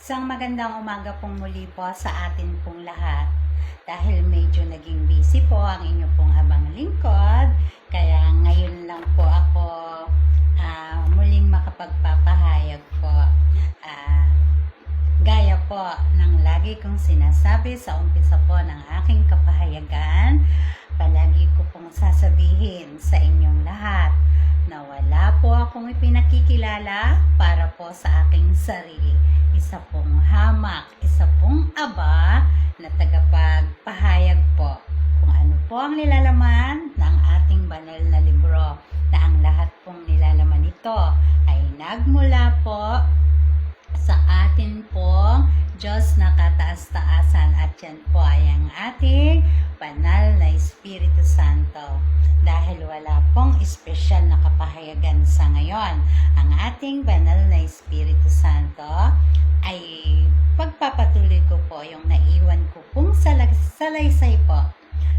Isang magandang umaga pong muli po sa atin pong lahat. Dahil medyo naging busy po ang inyo pong abang lingkod, kaya ngayon lang po ako muling makapagpapahayag po. Gaya po ng lagi kong sinasabi sa umpisa po ng aking kapahayagan, palagi ko pong sasabihin sa inyong lahat na wala po akong ipinakikilala para po sa aking sarili. Isa pong hamak, isa pong aba na tagapagpahayag po kung ano po ang nilalaman ng ating banal na libro, na ang lahat pong nilalaman nito ay nagmula po sa atin pong Diyos na kataas-taasan, at yan po ay ang ating banal na Espiritu Santo. Dahil wala pong espesyal na kapahayagan sa ngayon, ang ating banal na Espiritu Santo ay pagpapatuloy ko po yung naiwan ko pong salaysay po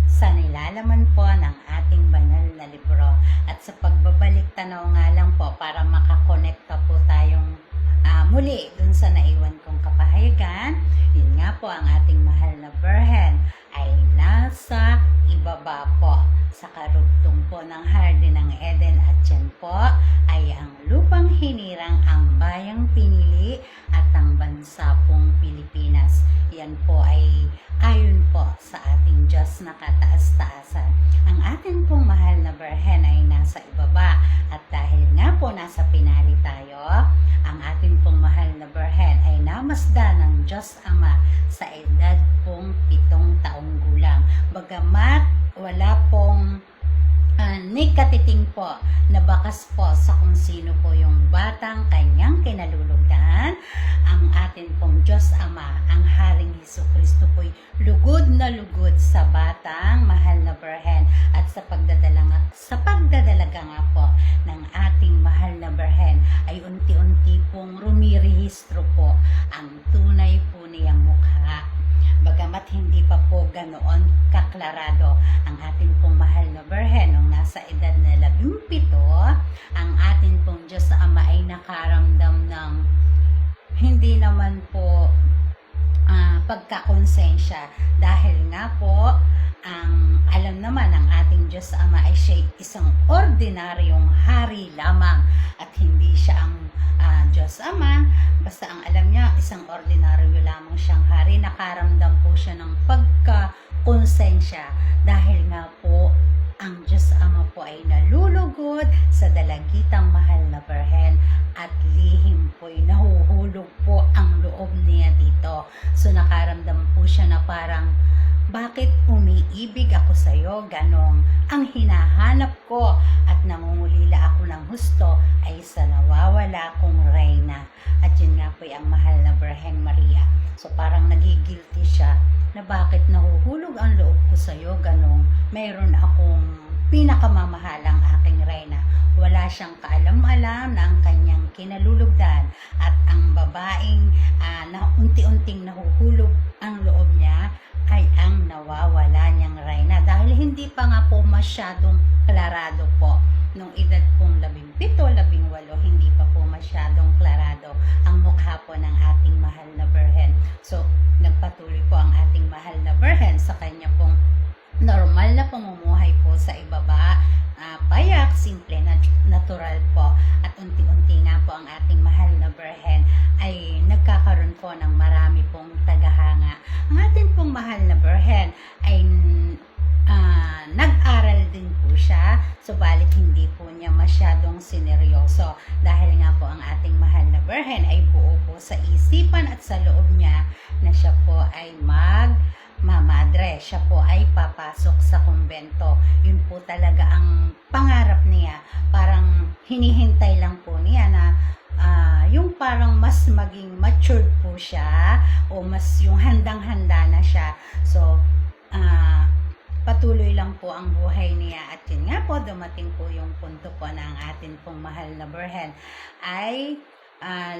sa nilalaman po ng ating banal na libro. At sa pagbabalik tanaw nga lang po para makakonekta po tayong muli dun sa naiwan kong kapahayagan, yun nga po, ang ating mahal na Birhen ay nasa ibaba po sa karugtong po ng Hardin ng Eden, at yan po ay ang lupang hinirang, ang bayang pinili at ang bansa pong Pilipinas. Yan po ay ayon po sa ating Diyos na kataas-taasan. Ang ating pong mahal na Birhen ay nasa ibaba, at dahil nga po nasa pinali tayo, ang ating pong mahal na Birhen ay namasdan ng Diyos Ama sa edad pong 7 taong gulang. Bagamat wala pong nikatiting po na bakas po sa kung sino po yung batang kanyang kinalulugdan, ang atin pong Diyos Ama, ang Haring Hesukristo po'y lugod na lugod sa batang mahal na Birhen, at sa pagdadalaga nga po ng ating mahal na Birhen ay unti-unti pong rumirehistro po ang tunay po niyang mukha. Bagamat hindi pa po ganoon kaklarado ang ating pong mahal na Birhen nung nasa edad na 17, ang ating pong Diyos Ama ay nakaramdam ng hindi naman po pagkakonsensya, dahil nga po ang alam naman ng ating Diyos Ama ay siya isang ordinaryong hari lamang, at hindi siya ang Diyos Ama. Basta ang alam niya, isang ordinaryo lamang siyang hari. Nakaramdam po siya ng pagkakonsensya dahil nga po ang Diyos Ama po ay nalulugod sa dalagitang mahal na Birhen, at lihim po'y nahuhulog po ang loob niya dito. So nakaramdam po siya na parang, bakit umiibig ako sa iyo? Ganong ang hinahanap ko, at nangungulila ako ng husto ay sa nawawala kong reyna. At yun nga po ang mahal na Birhen Maria. So parang nagigilty siya na bakit nahuhulog ang loob ko sa iyo? Ganong mayroon akong pinakamamahalang aking reyna. Wala siyang kaalam-alam na ang kanyang kinalulugdan at ang babaeng na unti-unting nahuhulog ang loob niya ay ang nawawala niyang reyna, dahil hindi pa nga po masyadong klarado po nung edad pong 17, 18, hindi pa po masyadong klarado ang mukha po ng ating mahal na Birhen. So nagpatuloy po ang ating mahal na Birhen sa kanya pong normal na pamumuhay po sa ibaba, payak, simple, natural po, at unti-unti nga po ang ating mahal na Birhen ay nagkakaroon po ng marami pong tagahanga. Ang ating pong mahal na Birhen ay nag-aral din po siya, subalit hindi po niya masyadong sineryoso, dahil nga po ang ating mahal na Birhen ay buo po sa isipan at sa loob niya na siya po ay mamadre, siya po ay papasok sa kumbento. Yun po talaga ang pangarap niya. Parang hinihintay lang po niya na yung parang mas maging matured po siya, o mas yung handang-handa na siya. So patuloy lang po ang buhay niya, at yun nga po, dumating po yung punto po na ang atin pong mahal na Birhen ay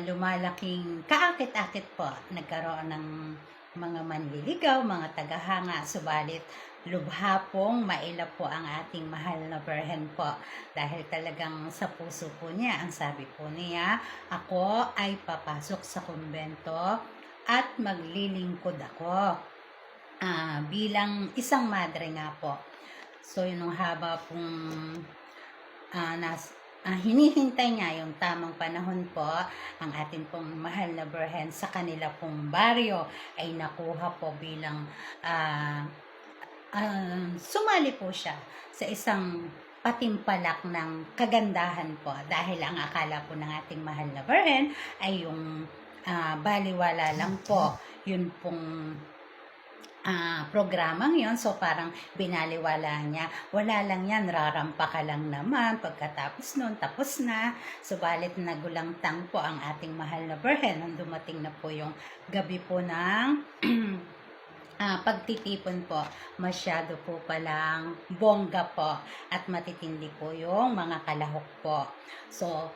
lumalaking kaakit-akit po. Nagkaroon ng mga manliligaw, mga tagahanga, subalit lubha pong maila po ang ating mahal na Birhen po. Dahil talagang sa puso po niya, ang sabi po niya, ako ay papasok sa kumbento at maglilingkod ako bilang isang madre nga po. So, yun ang haba pong hinihintay niya yung tamang panahon po, ang atin pong mahal na Birhen sa kanila pong baryo ay nakuha po bilang sumali po siya sa isang patimpalak ng kagandahan po, dahil ang akala po ng ating mahal na Birhen ay yung baliwala lang po, yun pong programang yon. So parang binaliwala niya, wala lang yan, rarampa ka lang naman, pagkatapos nun tapos na. Subalit nagulangtang po ang ating mahal na Birhen nung dumating na po yung gabi po ng pagtitipon po. Masyado po palang bongga po at matitindi po yung mga kalahok po. So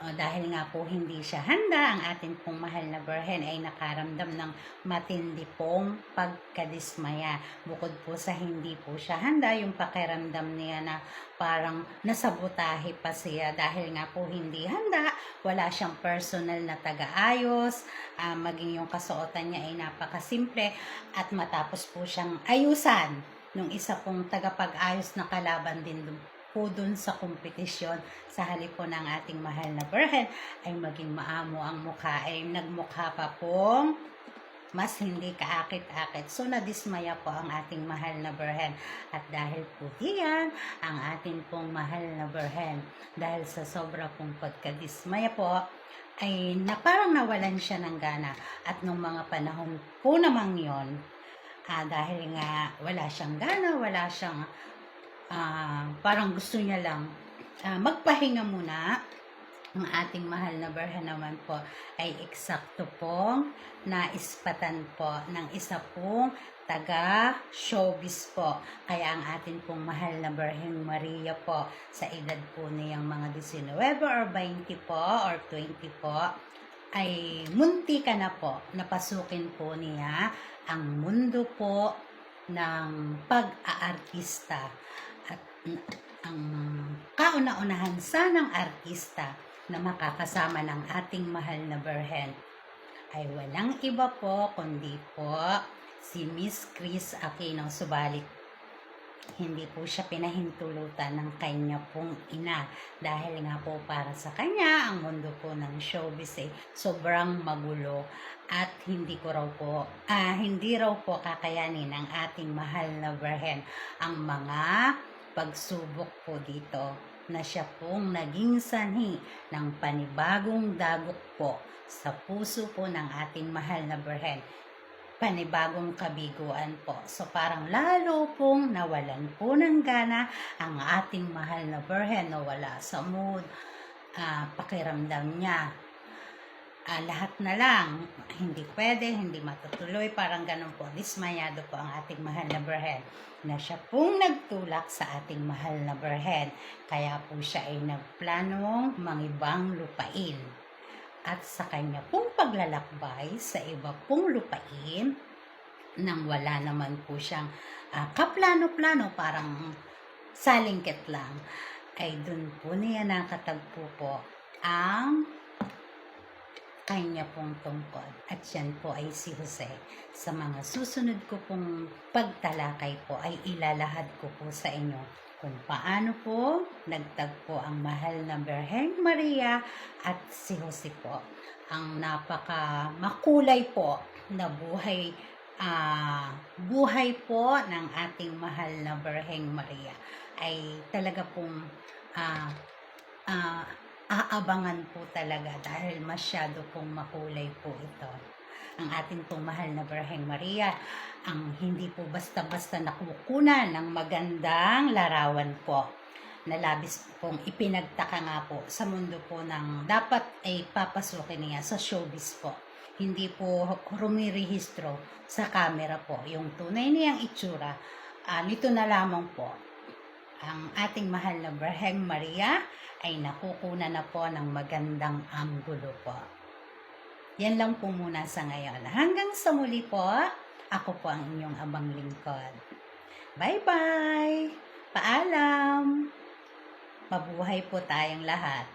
dahil nga po hindi siya handa, ang atin pong mahal na Birhen ay nakaramdam ng matindi pong pagkadismaya. Bukod po sa hindi po siya handa, yung pakiramdam niya na parang nasabotahe pa siya dahil nga po hindi handa, wala siyang personal na taga-ayos, maging yung kasuotan niya ay napakasimple, at matapos po siyang ayusan nung isa pong tagapag-ayos na kalaban din po dun sa kompetisyon, sa halip po ng ating mahal na Birhen ay maging maamo ang mukha, ay nagmukha pa pong mas hindi kaakit-akit. So nadismaya po ang ating mahal na Birhen, at dahil po diyan ang ating pong mahal na Birhen, dahil sa sobra pong pagkadismaya po ay parang nawalan siya ng gana. At nung mga panahon po namang yon, dahil nga wala siyang gana, wala siyang parang gusto niya lang magpahinga muna, ang ating mahal na Birhen naman po ay eksakto pong naispatan po ng isa pong taga-showbiz po. Kaya ang ating pong mahal na Birhen Maria po, sa edad po niyang mga 19 or 20 po or 20 po, ay munti ka na po napasukin po niya ang mundo po ng pag-aartista. At ang kauna-unahan sanang artista na makakasama ng ating mahal na Birhen ay walang iba po kundi po si Miss Kris Aquino. Subalit hindi po siya pinahintulutan ng kanya pong ina, dahil nga po para sa kanya ang mundo po ng showbiz ay sobrang magulo at hindi raw po kakayanin ng ating mahal na Birhen ang mga pagsubok po dito, na siya pong naging sanhi ng panibagong dagok po sa puso po ng ating mahal na Birhen, panibagong kabiguan po. So parang lalo pong nawalan po ng gana ang ating mahal na Birhen, nawala sa mood, pakiramdam niya lahat na lang hindi pwede, hindi matutuloy, parang ganun po, dismayado po ang ating mahal na Birhen, na siya pong nagtulak sa ating mahal na Birhen. Kaya po siya ay nagplanong mangibang lupain, at sa kanya pong paglalakbay sa iba pong lupain, nang wala naman po siyang kaplano-plano, parang salingkit lang, ay dun po niya nakatagpo po ang kanya pong tungkod, at yan po ay si Jose. Sa mga susunod ko pong pagtalakay po ay ilalahad ko po sa inyo kung paano po nagtagpo ang mahal na Birhen Maria at si Jose po. Ang napaka makulay po na buhay po ng ating mahal na Birhen Maria ay talaga pong aabangan po talaga, dahil masyado pong makulay po ito. Ang ating pong mahal na Birhen Maria, ang hindi po basta-basta nakukunan ng magandang larawan po, na labis pong ipinagtaka nga po sa mundo po ng dapat ay papasukin niya sa showbiz po. Hindi po rumirehistro sa camera po yung tunay niyang itsura. Nito na lamang po ang ating mahal na Birhen Maria ay nakukunan na po ng magandang anggulo po. Yan lang po muna sa ngayon. Hanggang sa muli po, ako po ang inyong abang lingkod. Bye-bye! Paalam! Mabuhay po tayong lahat.